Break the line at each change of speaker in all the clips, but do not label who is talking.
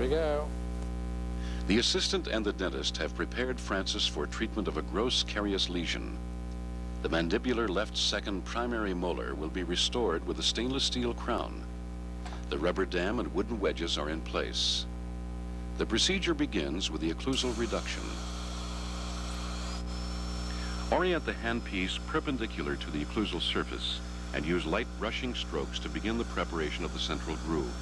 we go.
The assistant and the dentist have prepared Francis for treatment of a gross carious lesion. The mandibular left second primary molar will be restored with a stainless steel crown. The rubber dam and wooden wedges are in place. The procedure begins with the occlusal reduction. Orient the handpiece perpendicular to the occlusal surface and use light brushing strokes to begin the preparation of the central groove.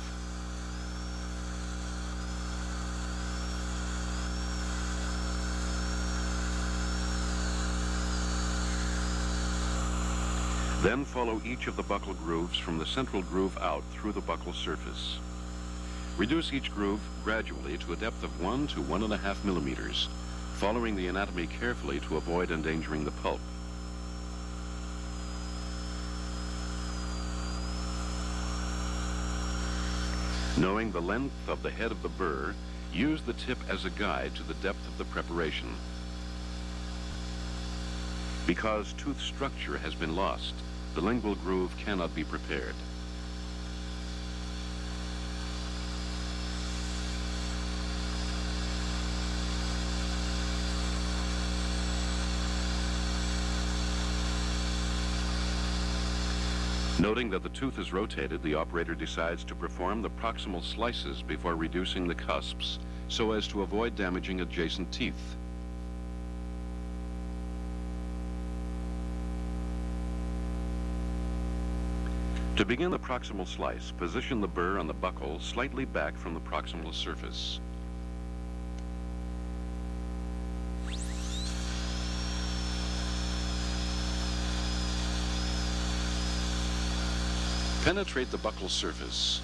Then follow each of the buccal grooves from the central groove out through the buccal surface. Reduce each groove gradually to a depth of 1 to 1.5 millimeters, following the anatomy carefully to avoid endangering the pulp. Knowing the length of the head of the burr, use the tip as a guide to the depth of the preparation. Because tooth structure has been lost, the lingual groove cannot be prepared. Noting that the tooth is rotated, the operator decides to perform the proximal slices before reducing the cusps so as to avoid damaging adjacent teeth. To begin the proximal slice, position the burr on the buccal slightly back from the proximal surface. Penetrate the buccal surface.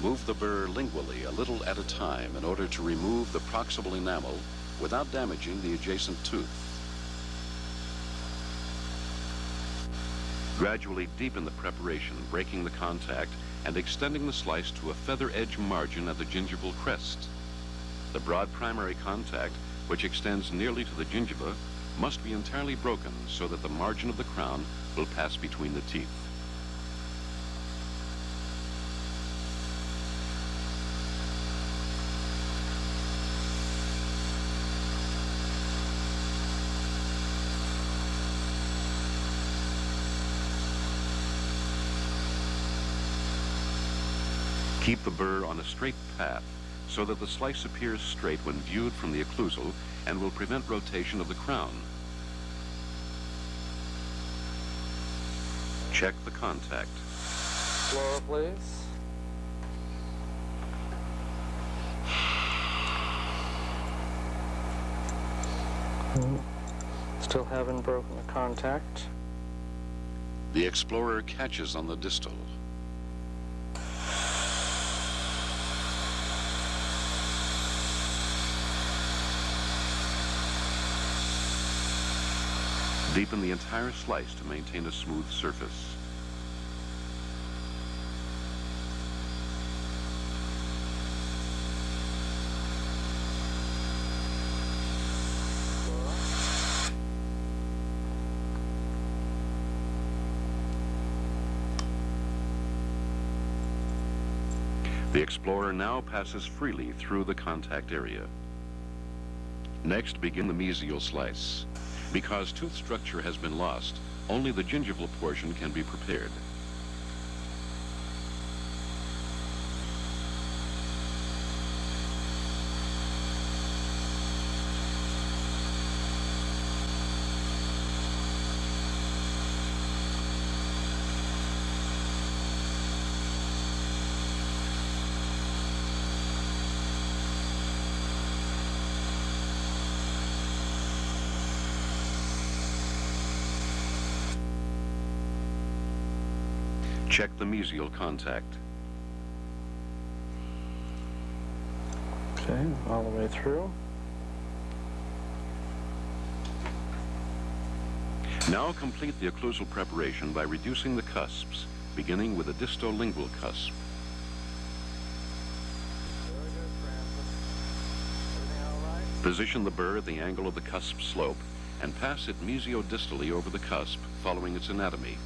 Move the burr lingually a little at a time in order to remove the proximal enamel without damaging the adjacent tooth. Gradually deepen the preparation, breaking the contact and extending the slice to a feather edge margin at the gingival crest. The broad primary contact, which extends nearly to the gingiva, must be entirely broken so that the margin of the crown will pass between the teeth. Keep the burr on a straight path so that the slice appears straight when viewed from the occlusal and will prevent rotation of the crown. Check the contact.
Floor, please. Still haven't broken the contact.
The explorer catches on the distal. Deepen the entire slice to maintain a smooth surface. The explorer now passes freely through the contact area. Next, begin the mesial slice. Because tooth structure has been lost, only the gingival portion can be prepared. Check the mesial contact.
Okay, all the way through.
Now complete the occlusal preparation by reducing the cusps, beginning with the distolingual cusp.
Very good, Francis. Everything all right?
Position the burr at the angle of the cusp slope and pass it mesiodistally over the cusp, following its anatomy.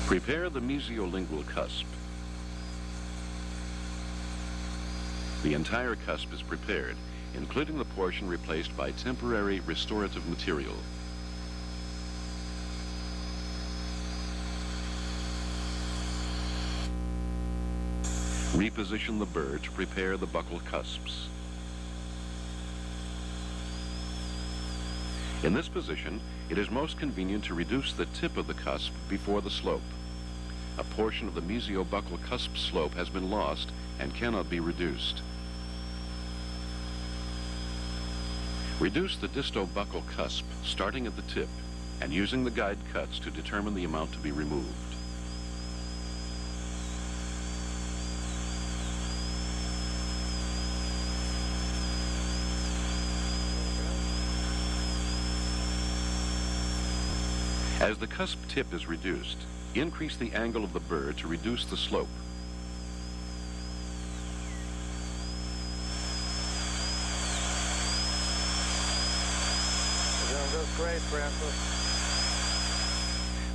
Prepare the mesiolingual cusp. The entire cusp is prepared, including the portion replaced by temporary restorative material. Reposition the burr to prepare the buccal cusps. In this position, it is most convenient to reduce the tip of the cusp before the slope. A portion of the mesiobuccal cusp slope has been lost and cannot be reduced. Reduce the distobuccal cusp, starting at the tip, and using the guide cuts to determine the amount to be removed. As the cusp tip is reduced, increase the angle of the burr to reduce the slope.
You're doing just great, Francis.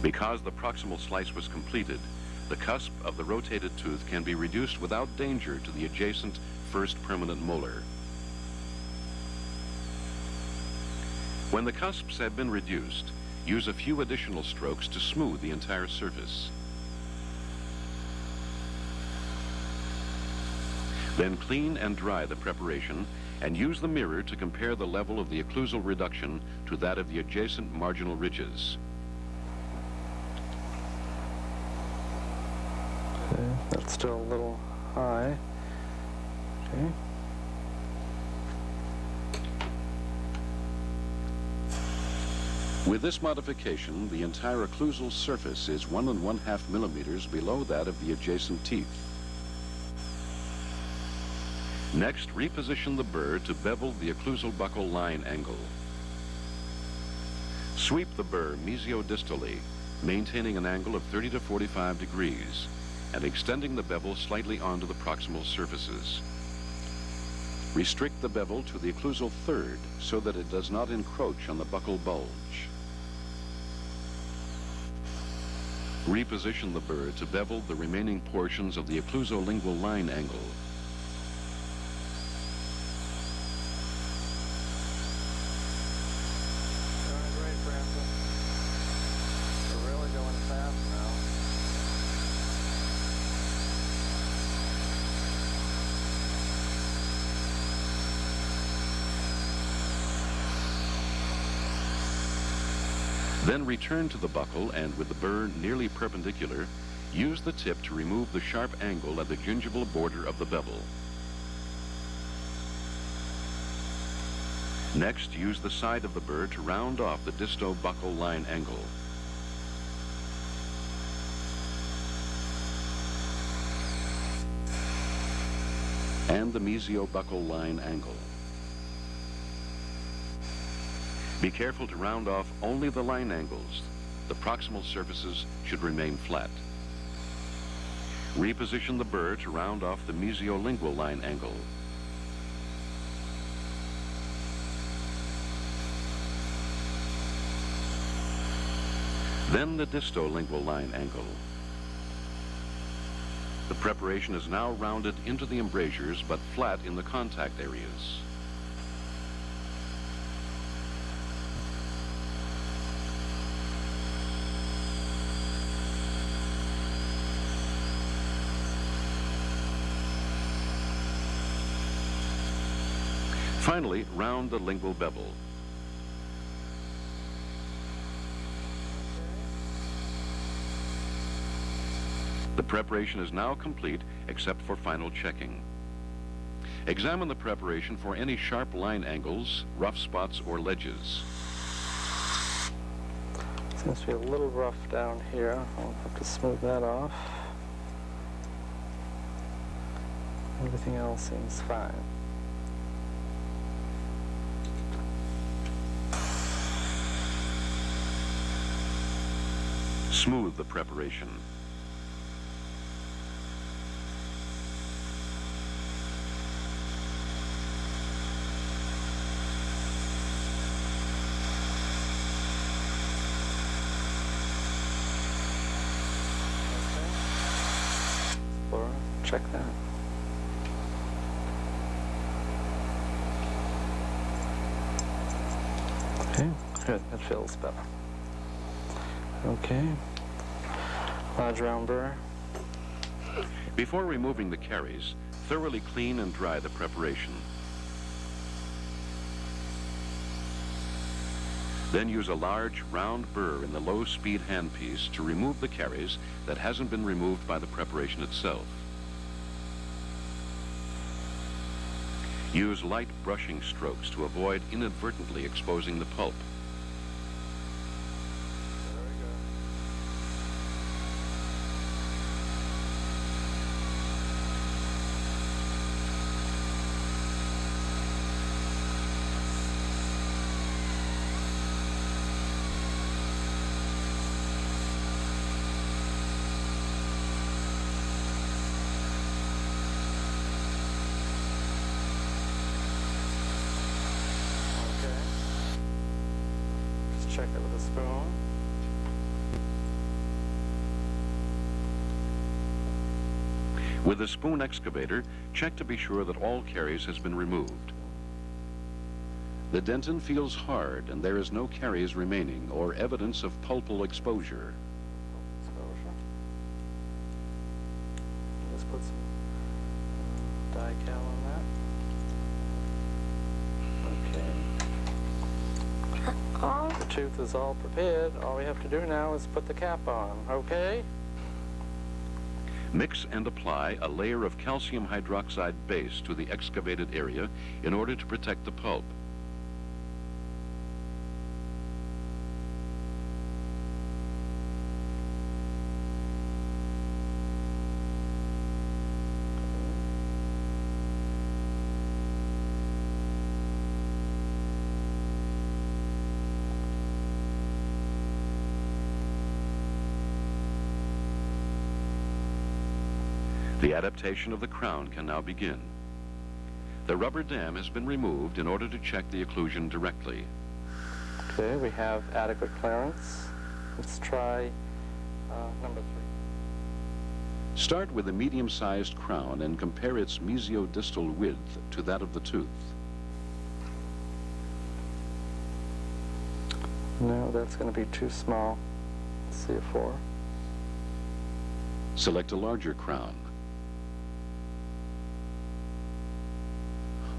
Because the proximal slice was completed, the cusp of the rotated tooth can be reduced without danger to the adjacent first permanent molar. When the cusps have been reduced, use a few additional strokes to smooth the entire surface. Then clean and dry the preparation and use the mirror to compare the level of the occlusal reduction to that of the adjacent marginal ridges.
Okay, that's still a little high. Okay.
With this modification, the entire occlusal surface is 1 1/2 millimeters below that of the adjacent teeth. Next, reposition the burr to bevel the occlusal buccal line angle. Sweep the burr mesiodistally, maintaining an angle of 30 to 45 degrees, and extending the bevel slightly onto the proximal surfaces. Restrict the bevel to the occlusal third so that it does not encroach on the buccal bulge. Reposition the burr to bevel the remaining portions of the occlusolingual line angle.
Doing great, Francis. We're really going fast now.
Then return to the buccal and, with the burr nearly perpendicular, use the tip to remove the sharp angle at the gingival border of the bevel. Next, use the side of the burr to round off the distobuccal line angle. And the mesiobuccal line angle. Be careful to round off only the line angles. The proximal surfaces should remain flat. Reposition the burr to round off the mesiolingual line angle. Then the distolingual line angle. The preparation is now rounded into the embrasures but flat in the contact areas. Finally, round the lingual bevel. The preparation is now complete except for final checking. Examine the preparation for any sharp line angles, rough spots, or ledges.
Seems to be a little rough down here. I'll have to smooth that off. Everything else seems fine.
Smooth the preparation.
check that. Okay, good, that feels better. Okay, large round burr.
Before removing the caries, thoroughly clean and dry the preparation. Then use a large round burr in the low-speed handpiece to remove the caries that hasn't been removed by the preparation itself. Use light brushing strokes to avoid inadvertently exposing the pulp.
There we go. Okay. Just check it with a spoon.
With a spoon excavator, check to be sure that all caries has been removed. The dentin feels hard and there is no caries remaining or evidence of pulpal exposure.
Exposure. Just put some Dical on that. Okay. The tooth is all prepared. All we have to do now is put the cap on, okay?
Mix and apply a layer of calcium hydroxide base to the excavated area in order to protect the pulp. The adaptation of the crown can now begin. The rubber dam has been removed in order to check the occlusion directly.
Okay, we have adequate clearance. Let's try number 3.
Start with a medium-sized crown and compare its mesiodistal width to that of the tooth.
No, that's going to be too small. Let's see a 4.
Select a larger crown.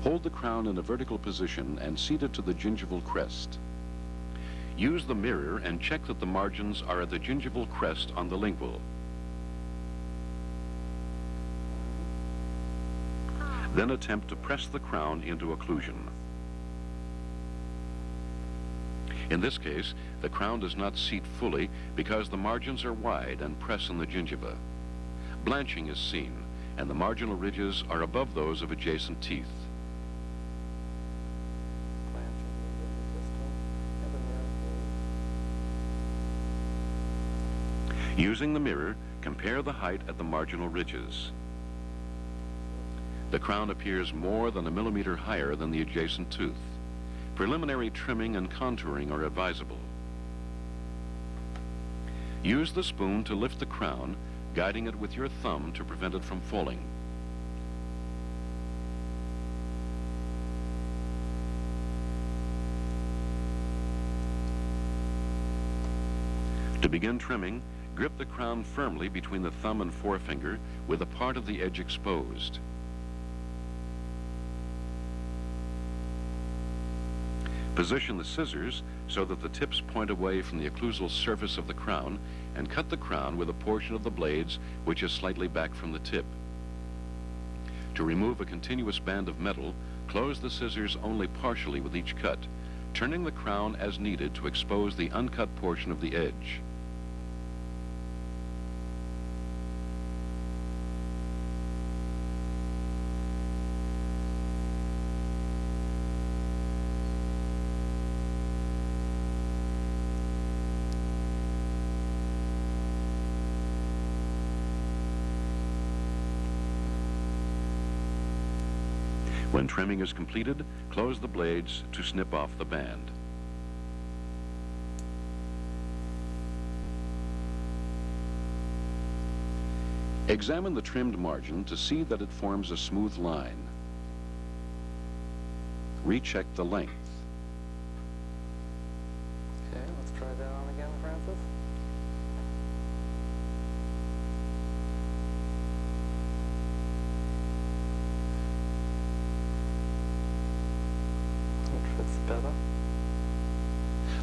Hold the crown in a vertical position and seat it to the gingival crest. Use the mirror and check that the margins are at the gingival crest on the lingual. Then attempt to press the crown into occlusion. In this case, the crown does not seat fully because the margins are wide and press in the gingiva. Blanching is seen, and the marginal ridges are above those of adjacent teeth. Using the mirror, compare the height at the marginal ridges. The crown appears more than 1 millimeter higher than the adjacent tooth. Preliminary trimming and contouring are advisable. Use the spoon to lift the crown, guiding it with your thumb to prevent it from falling. To begin trimming, grip the crown firmly between the thumb and forefinger with a part of the edge exposed. Position the scissors so that the tips point away from the occlusal surface of the crown and cut the crown with a portion of the blades which is slightly back from the tip. To remove a continuous band of metal, close the scissors only partially with each cut, turning the crown as needed to expose the uncut portion of the edge. When trimming is completed, close the blades to snip off the band. Examine the trimmed margin to see that it forms a smooth line. Recheck the length.
Okay, let's try that on again, Francis. Which fits better?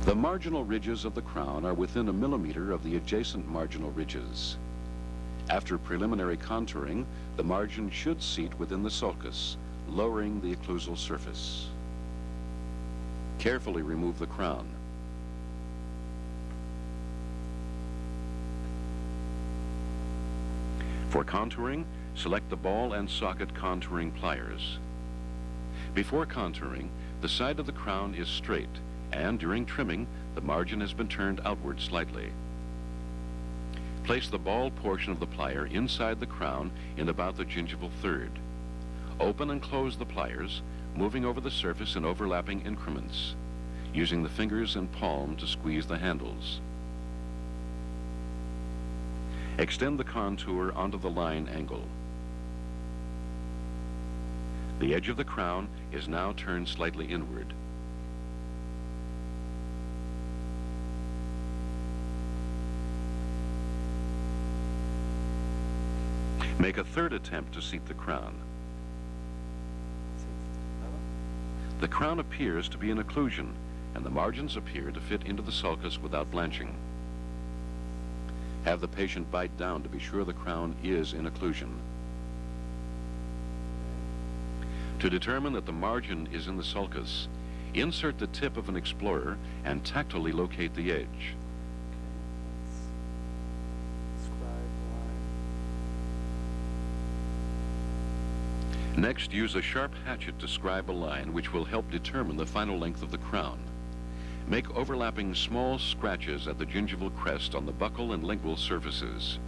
The marginal ridges of the crown are within a millimeter of the adjacent marginal ridges. After preliminary contouring, the margin should seat within the sulcus, lowering the occlusal surface. Carefully remove the crown. For contouring, select the ball and socket contouring pliers. Before contouring, the side of the crown is straight, and during trimming, the margin has been turned outward slightly. Place the ball portion of the plier inside the crown in about the gingival third. Open and close the pliers, moving over the surface in overlapping increments, using the fingers and palm to squeeze the handles. Extend the contour onto the line angle. The edge of the crown is now turned slightly inward. Make a third attempt to seat the crown. The crown appears to be an occlusion, and the margins appear to fit into the sulcus without blanching. Have the patient bite down to be sure the crown is in occlusion. To determine that the margin is in the sulcus, insert the tip of an explorer and tactily locate the edge. Next, use a sharp hatchet to scribe a line which will help determine the final length of the crown. Make overlapping small scratches at the gingival crest on the buccal and lingual surfaces.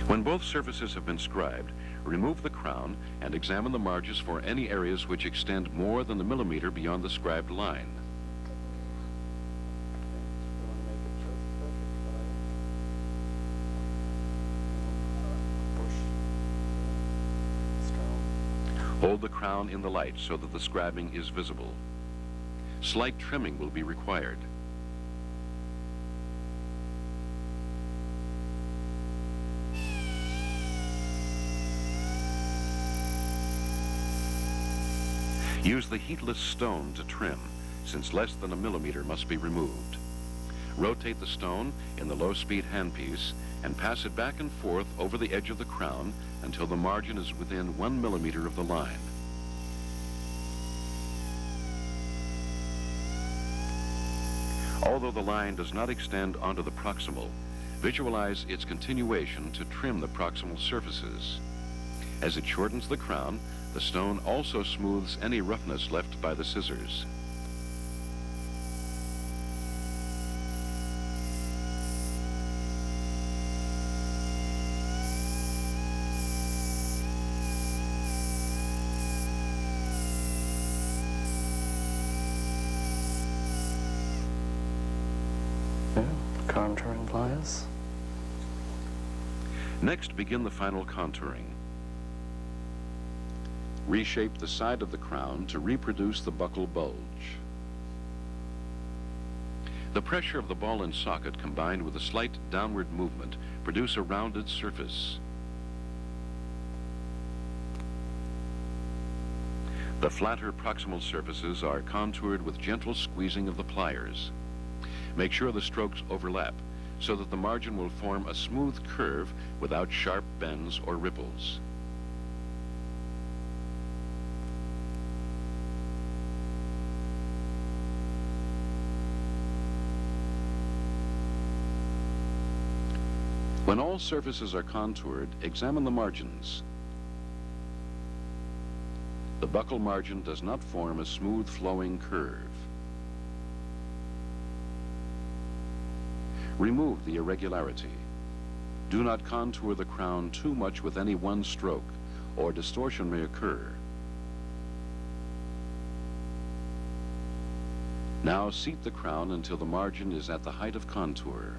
When both surfaces have been scribed, remove the crown and examine the margins for any areas which extend more than the millimeter beyond the scribed line. Hold the crown in the light so that the scribing is visible. Slight trimming will be required. Use the heatless stone to trim, since less than a millimeter must be removed. Rotate the stone in the low-speed handpiece and pass it back and forth over the edge of the crown until the margin is within 1 millimeter of the line. Although the line does not extend onto the proximal, visualize its continuation to trim the proximal surfaces. As it shortens the crown, the stone also smooths any roughness left by the scissors.
Contouring pliers.
Next, begin the final contouring. Reshape the side of the crown to reproduce the buccal bulge. The pressure of the ball and socket combined with a slight downward movement produce a rounded surface. The flatter proximal surfaces are contoured with gentle squeezing of the pliers. Make sure the strokes overlap so that the margin will form a smooth curve without sharp bends or ripples. When all surfaces are contoured, examine the margins. The buccal margin does not form a smooth flowing curve. Remove the irregularity. Do not contour the crown too much with any one stroke, or distortion may occur. Now seat the crown until the margin is at the height of contour.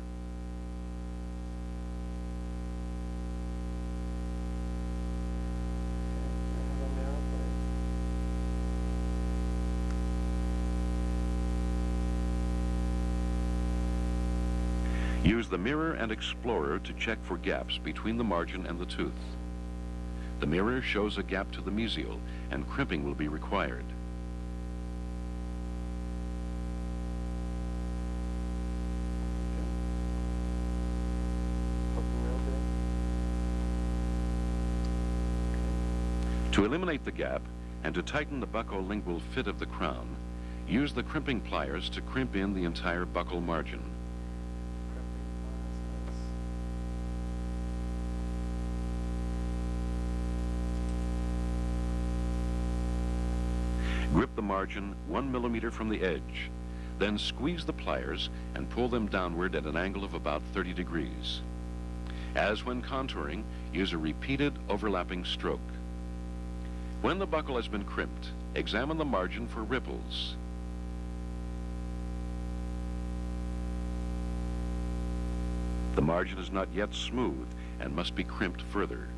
Use the mirror and explorer to check for gaps between the margin and the tooth. The mirror shows a gap to the mesial, and crimping will be required. To eliminate the gap and to tighten the buccolingual fit of the crown, use the crimping pliers to crimp in the entire buccal margin. Grip the margin 1 millimeter from the edge, then squeeze the pliers and pull them downward at an angle of about 30 degrees. As when contouring, use a repeated overlapping stroke. When the buccal has been crimped, examine the margin for ripples. The margin is not yet smooth and must be crimped further.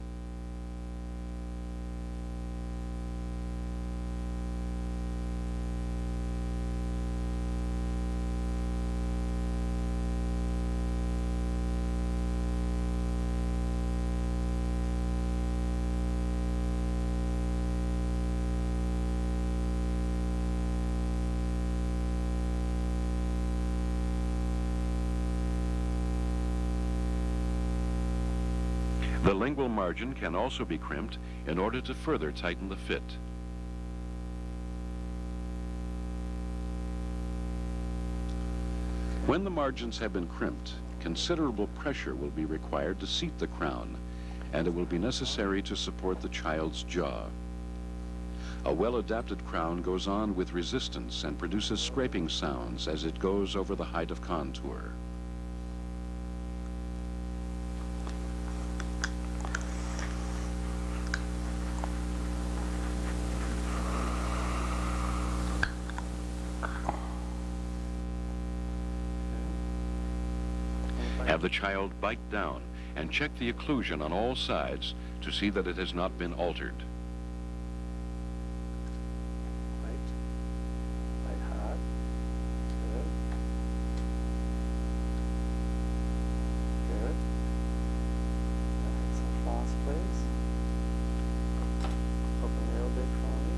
The lingual margin can also be crimped in order to further tighten the fit. When the margins have been crimped, considerable pressure will be required to seat the crown, and it will be necessary to support the child's jaw. A well-adapted crown goes on with resistance and produces scraping sounds as it goes over the height of contour. Have the child bite down and check the occlusion on all sides to see that it has not been altered.
Bite hard. Good. Good. Some floss, please. Open real big for me.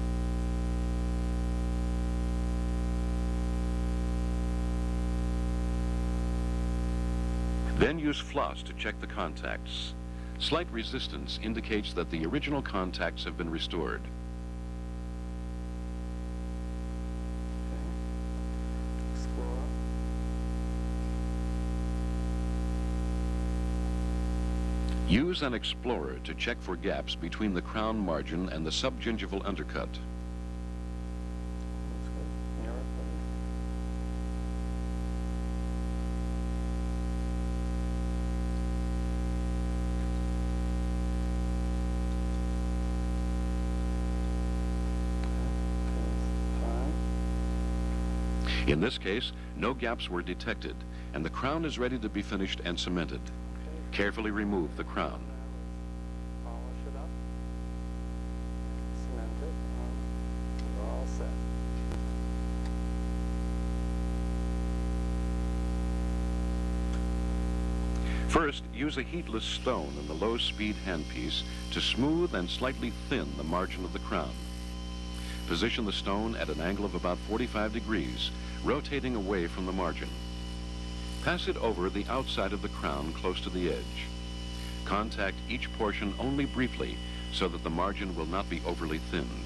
Then use floss to check the contacts. Slight resistance indicates that the original contacts have been restored.
Okay. Explore.
Use an explorer to check for gaps between the crown margin and the subgingival undercut.
That's good. Mirror, please.
In this case, no gaps were detected, and the crown is ready to be finished and cemented.
Okay.
Carefully remove the crown.
Now let's polish it up. Cement it. We're all set.
First, use a heatless stone in the low-speed handpiece to smooth and slightly thin the margin of the crown. Position the stone at an angle of about 45 degrees, rotating away from the margin. Pass it over the outside of the crown close to the edge. Contact each portion only briefly so that the margin will not be overly thinned.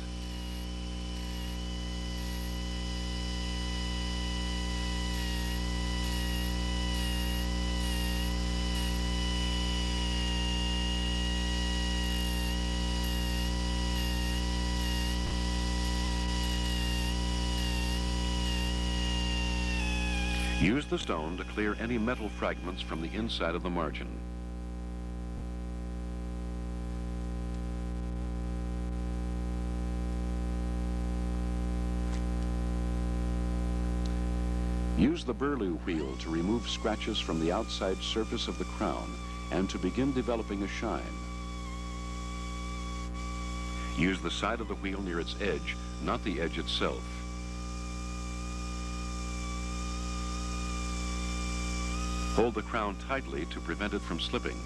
Use the stone to clear any metal fragments from the inside of the margin. Use the burlue wheel to remove scratches from the outside surface of the crown and to begin developing a shine. Use the side of the wheel near its edge, not the edge itself. Hold the crown tightly to prevent it from slipping.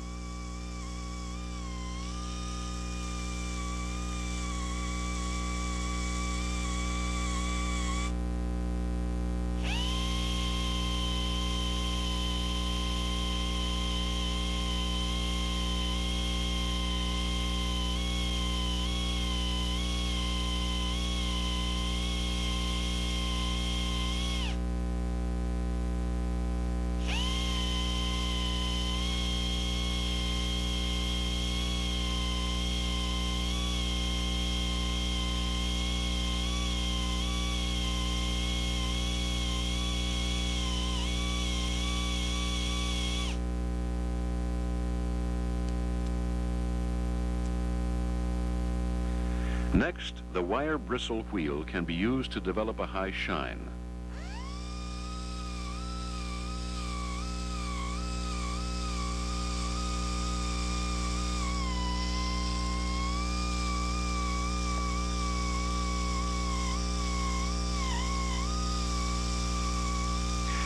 Next, the wire bristle wheel can be used to develop a high shine.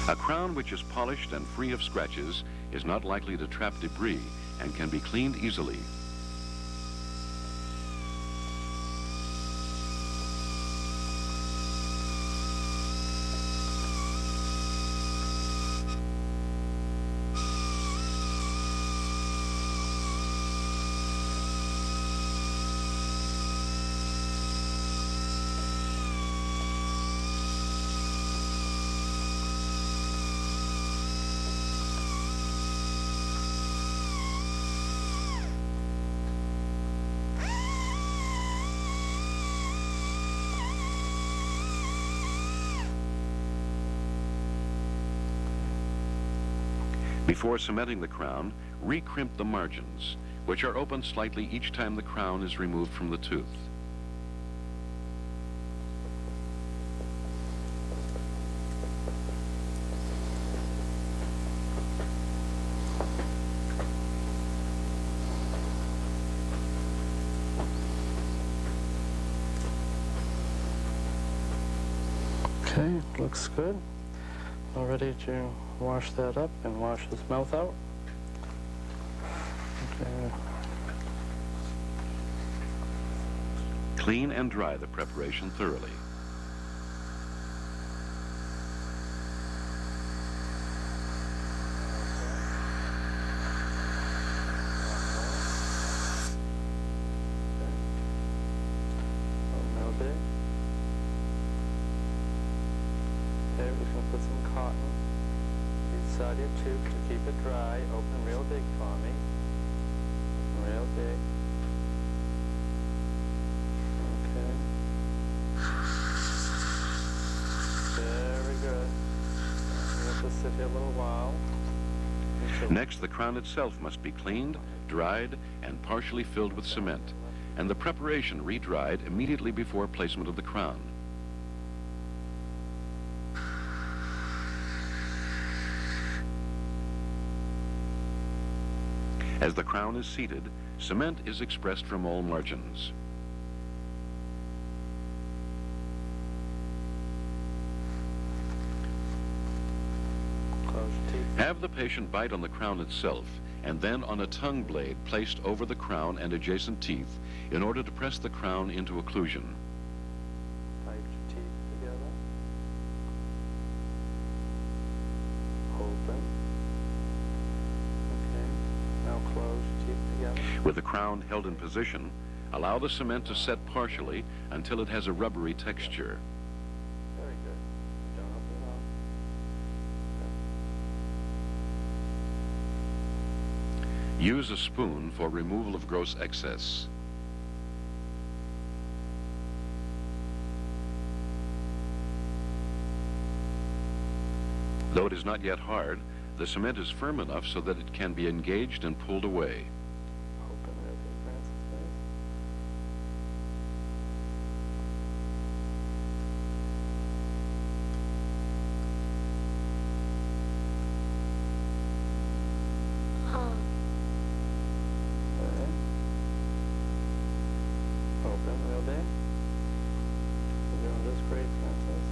A crown which is polished and free of scratches is not likely to trap debris and can be cleaned easily. Before cementing the crown, recrimp the margins, which are opened slightly each time the crown is removed from the tooth.
Okay, looks good. All ready to wash that up and wash his mouth out. Okay.
Clean and dry the preparation thoroughly.
Okay, we're just going to put some cotton inside your tube to keep it dry. Open real big for me. Real big. Okay. Very good. I'm going to just sit here a little while.
Next, the crown itself must be cleaned, dried, and partially filled with cement, and the preparation re-dried immediately before placement of the crown. As the crown is seated, cement is expressed from all margins. Have the patient bite on the crown itself and then on a tongue blade placed over the crown and adjacent teeth in order to press the crown into occlusion.
Bite your teeth together. Open. Okay. Now close your teeth together.
With the crown held in position, allow the cement to set partially until it has a rubbery texture.
Very good. Don't open it up.
Use a spoon for removal of gross excess. Though it is not yet hard, the cement is firm enough so that it can be engaged and pulled away.
Open real big, Francis, please. Okay. Open real big. You're doing just great, Francis.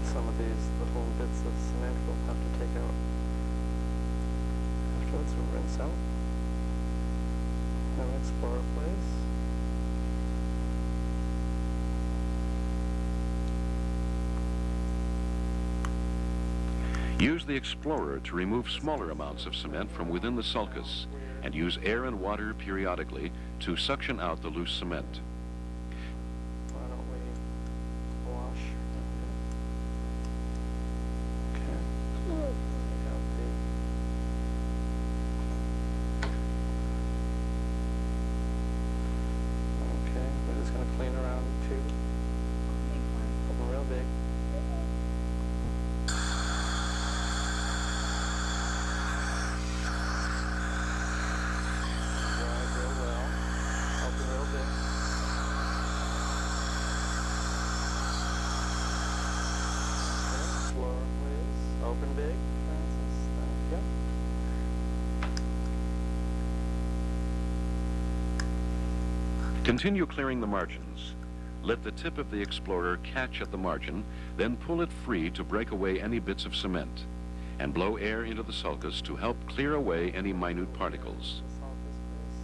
Some of these little bits of cement we'll have to take out afterwards and rinse out. Now explore, please.
Use the Explorer to remove smaller amounts of cement from within the sulcus and use air and water periodically to suction out the loose cement.
Why don't we wash? Okay. Take out okay, we're just going to clean around too. Open real big. Dry real well. Open real big. Okay, floor, please. Open big, Francis. Thank you.
Continue clearing the margins. Let the tip of the Explorer catch at the margin, then pull it free to break away any bits of cement, and blow air into the sulcus to help clear away any minute particles.
The sulcus, please.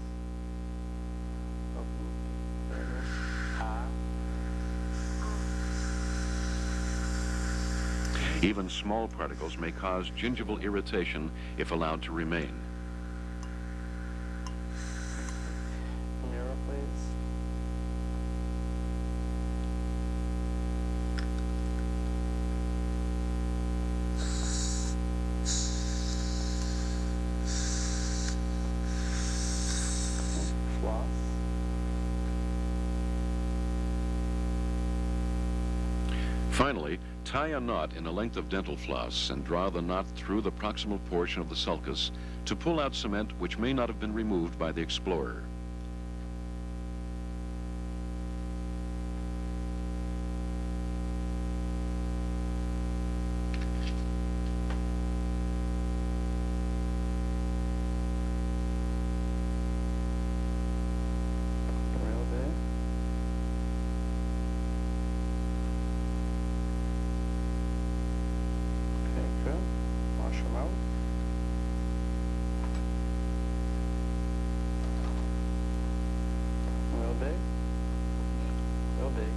Open. Very good. Ah.
Even small particles may cause gingival irritation if allowed to remain.
Mirror, please. Floss.
Finally, tie a knot in a length of dental floss and draw the knot through the proximal portion of the sulcus to pull out cement which may not have been removed by the Explorer.
Real big. Okay, good. Wash them out. Real big. Real big.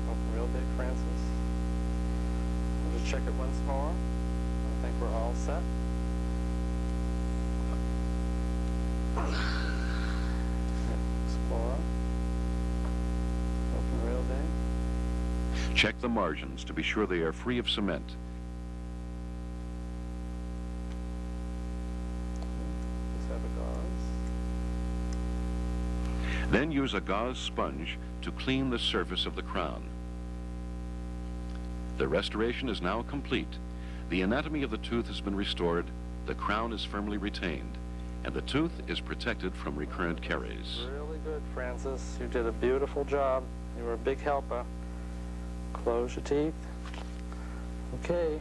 Open real big, Francis. We'll just check it once more. I think we're all set. Explorer. Open real big.
Check the margins to be sure they are free of cement.
Just have a gauze.
Then use a gauze sponge to clean the surface of the crown. The restoration is now complete. The anatomy of the tooth has been restored, the crown is firmly retained, and the tooth is protected from recurrent caries.
Really good, Francis. You did a beautiful job. You were a big helper. Close your teeth. Okay.